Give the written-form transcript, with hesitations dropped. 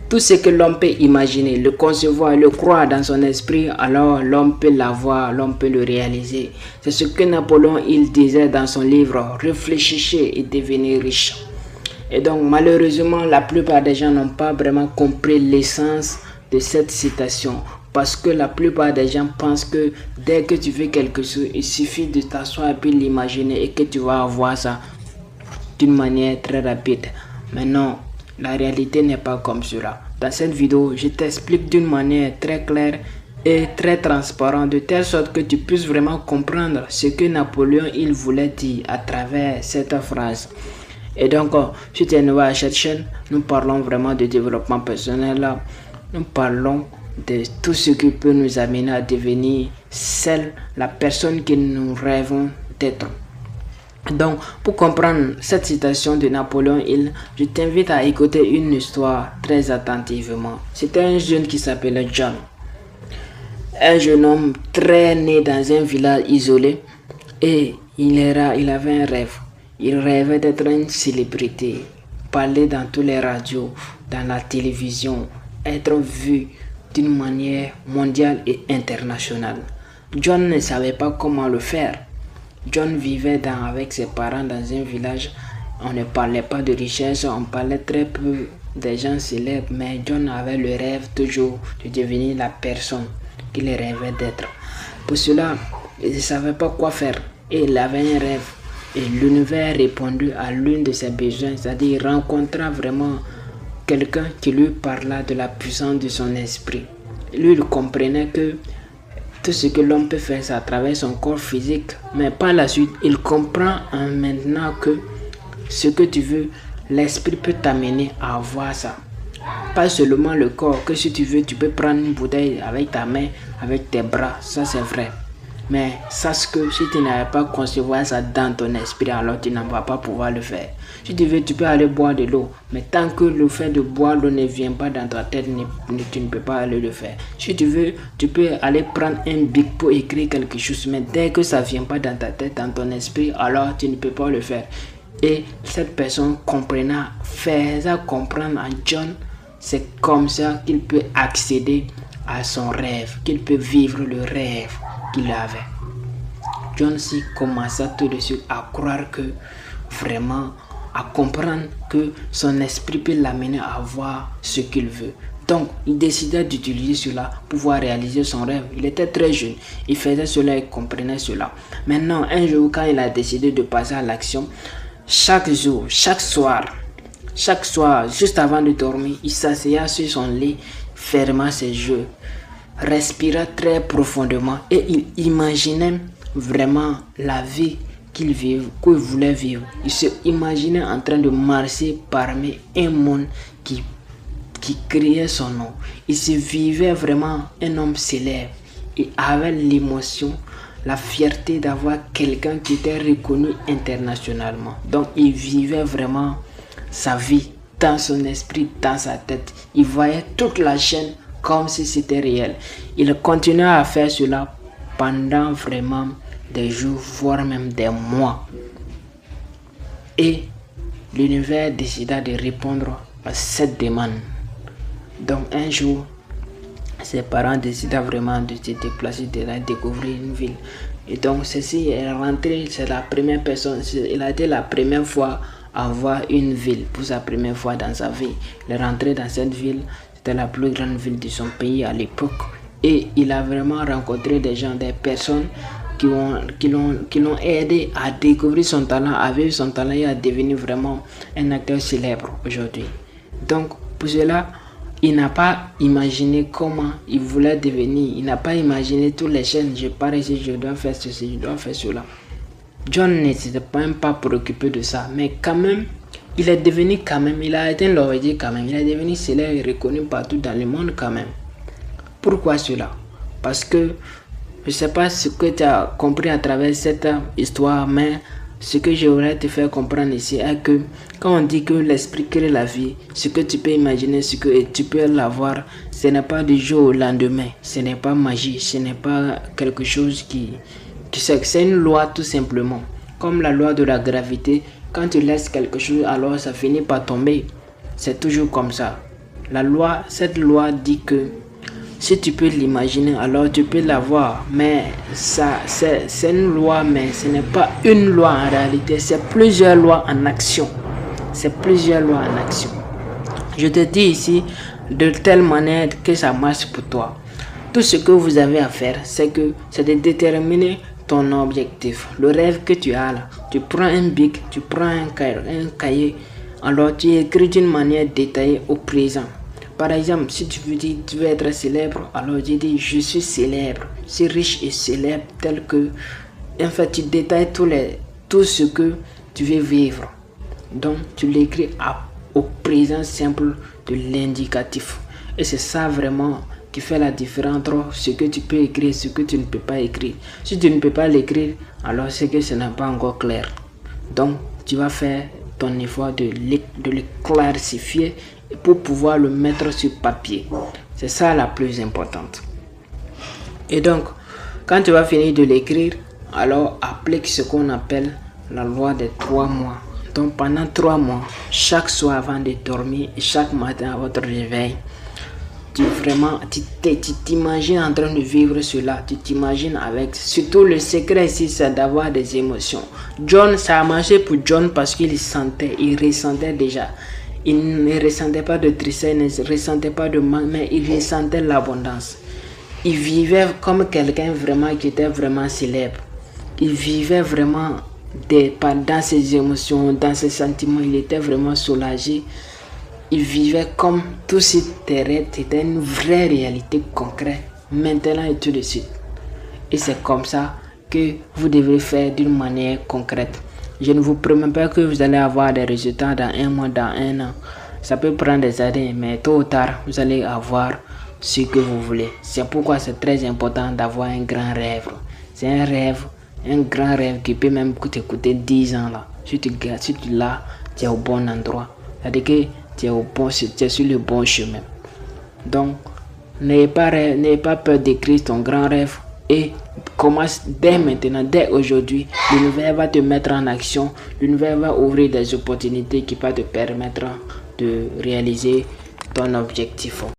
Tout ce que l'homme peut imaginer, le concevoir, le croire dans son esprit, alors l'homme peut l'avoir, l'homme peut le réaliser. C'est ce que Napoléon il disait dans son livre « Réfléchissez et devenez riche ». Et donc malheureusement, la plupart des gens n'ont pas vraiment compris l'essence de cette citation. Parce que la plupart des gens pensent que dès que tu fais quelque chose, il suffit de t'asseoir et puis l'imaginer et que tu vas avoir ça d'une manière très rapide. Mais non, la réalité n'est pas comme cela. Dans cette vidéo, je t'explique d'une manière très claire et très transparente, de telle sorte que tu puisses vraiment comprendre ce que Napoléon il voulait dire à travers cette phrase. Et donc, si tu es nouveau à cette chaîne, nous parlons vraiment de développement personnel. Nous parlons de tout ce qui peut nous amener à devenir la personne que nous rêvons d'être. Donc, pour comprendre cette citation de Napoléon Hill, je t'invite à écouter une histoire très attentivement. C'était un jeune qui s'appelait John. Un jeune homme très né dans un village isolé et il avait un rêve. Il rêvait d'être une célébrité, parler dans toutes les radios, dans la télévision, être vu d'une manière mondiale et internationale. John ne savait pas comment le faire. John vivait avec ses parents dans un village. On ne parlait pas de richesse, on parlait très peu des gens célèbres, mais John avait le rêve toujours de devenir la personne qu'il rêvait d'être. Pour cela, il ne savait pas quoi faire et il avait un rêve. Et l'univers répondit à l'une de ses besoins, c'est-à-dire il rencontra vraiment quelqu'un qui lui parla de la puissance de son esprit. Lui, il comprenait que tout ce que l'homme peut faire, c'est à travers son corps physique. Mais par la suite, il comprend maintenant que ce que tu veux, l'esprit peut t'amener à avoir ça. Pas seulement le corps, que si tu veux, tu peux prendre une bouteille avec ta main, avec tes bras, ça c'est vrai. Mais sache que si tu n'arrives pas à concevoir ça dans ton esprit, alors tu n'en vas pas pouvoir le faire. Si tu veux, tu peux aller boire de l'eau. Mais tant que le fait de boire l'eau ne vient pas dans ta tête, tu ne peux pas aller le faire. Si tu veux, tu peux aller prendre un bic pour écrire quelque chose. Mais dès que ça ne vient pas dans ta tête, dans ton esprit, alors tu ne peux pas le faire. Et cette personne comprenant, faisant comprendre à John, c'est comme ça qu'il peut accéder à son rêve, qu'il peut vivre le rêve qu'il avait. John s'y commença tout de suite à croire que vraiment, à comprendre que son esprit peut l'amener à voir ce qu'il veut. Donc, il décida d'utiliser cela pour pouvoir réaliser son rêve. Il était très jeune, il faisait cela et comprenait cela. Maintenant, un jour, quand il a décidé de passer à l'action, chaque jour, chaque soir, juste avant de dormir, il s'asseyait sur son lit, ferma ses yeux, respira très profondément et il imaginait vraiment la vie qu'il voulait vivre. Il se imaginait en train de marcher parmi un monde qui criait son nom. Il se vivait vraiment un homme célèbre. Il avait l'émotion, la fierté d'avoir quelqu'un qui était reconnu internationalement. Donc il vivait vraiment sa vie dans son esprit, dans sa tête. Il voyait toute la chaîne comme si c'était réel. Il continuait à faire cela pendant vraiment des jours, voire même des mois. Et l'univers décida de répondre à cette demande. Donc un jour, ses parents décident vraiment de se déplacer, de découvrir une ville. Et donc ceci est rentré, c'est la première personne, il a été la première fois à voir une ville pour sa première fois dans sa vie. Il est rentré dans cette ville. C'était la plus grande ville de son pays à l'époque. Et il a vraiment rencontré des gens, des personnes qui l'ont aidé à découvrir son talent, à vivre son talent et à devenir vraiment un acteur célèbre aujourd'hui. Donc, pour cela, il n'a pas imaginé comment il voulait devenir. Il n'a pas imaginé toutes les chaînes. Je pars ici, je dois faire ceci, je dois faire cela. John n'était même pas préoccupé de ça. Mais quand même, il est devenu quand même, il a atteint l'origine quand même. Il est devenu célèbre et reconnu partout dans le monde quand même. Pourquoi cela? Parce que je ne sais pas ce que tu as compris à travers cette histoire, mais ce que je voudrais te faire comprendre ici est que quand on dit que l'esprit crée la vie, ce que tu peux imaginer, ce que tu peux l'avoir, ce n'est pas du jour au lendemain, ce n'est pas magie, ce n'est pas quelque chose c'est une loi tout simplement. Comme la loi de la gravité, quand tu laisses quelque chose, alors ça finit par tomber. C'est toujours comme ça. Cette loi dit que si tu peux l'imaginer, alors tu peux l'avoir. Mais ça, c'est une loi, mais ce n'est pas une loi en réalité. C'est plusieurs lois en action. C'est plusieurs lois en action. Je te dis ici de telle manière que ça marche pour toi. Tout ce que vous avez à faire, c'est de déterminer ton objectif. Le rêve que tu as là, tu prends un bic, tu prends un cahier, alors tu écris d'une manière détaillée au présent. Par exemple, si tu veux dire tu veux être célèbre, alors tu dis je suis célèbre, je suis riche et célèbre, tel que, en fait, tu détailles tout ce que tu veux vivre. Donc, tu l'écris au présent simple de l'indicatif. Et c'est ça vraiment qui fait la différence entre ce que tu peux écrire et ce que tu ne peux pas écrire. Si tu ne peux pas l'écrire, alors c'est que ce n'est pas encore clair. Donc, tu vas faire ton effort de le clarifier pour pouvoir le mettre sur papier. C'est ça la plus importante. Et donc, quand tu vas finir de l'écrire, alors applique ce qu'on appelle la loi des 3 mois. Donc pendant 3 mois, chaque soir avant de dormir et chaque matin à votre réveil, tu t'imagines en train de vivre cela. Tu t'imagines avec... Surtout le secret ici, c'est d'avoir des émotions. John, ça a marché pour John parce qu'il ressentait déjà. Il ne ressentait pas de tristesse, il ne ressentait pas de manque, mais il ressentait l'abondance. Il vivait comme quelqu'un vraiment qui était vraiment célèbre. Il vivait vraiment dans ses émotions, dans ses sentiments. Il était vraiment soulagé. Il vivait comme tout c'était une vraie réalité concrète, maintenant et tout de suite. Et c'est comme ça que vous devrez faire d'une manière concrète. Je ne vous promets pas que vous allez avoir des résultats dans 1 mois, dans 1 an. Ça peut prendre des années, mais tôt ou tard, vous allez avoir ce que vous voulez. C'est pourquoi c'est très important d'avoir un grand rêve. C'est un grand rêve qui peut même te coûter 10 ans là. Si tu l'as, tu es au bon endroit. C'est-à-dire que tu es sur le bon chemin. Donc, n'ayez pas peur d'écrire ton grand rêve et commence dès maintenant, dès aujourd'hui. L'univers va te mettre en action. L'univers va ouvrir des opportunités qui vont te permettre de réaliser ton objectif.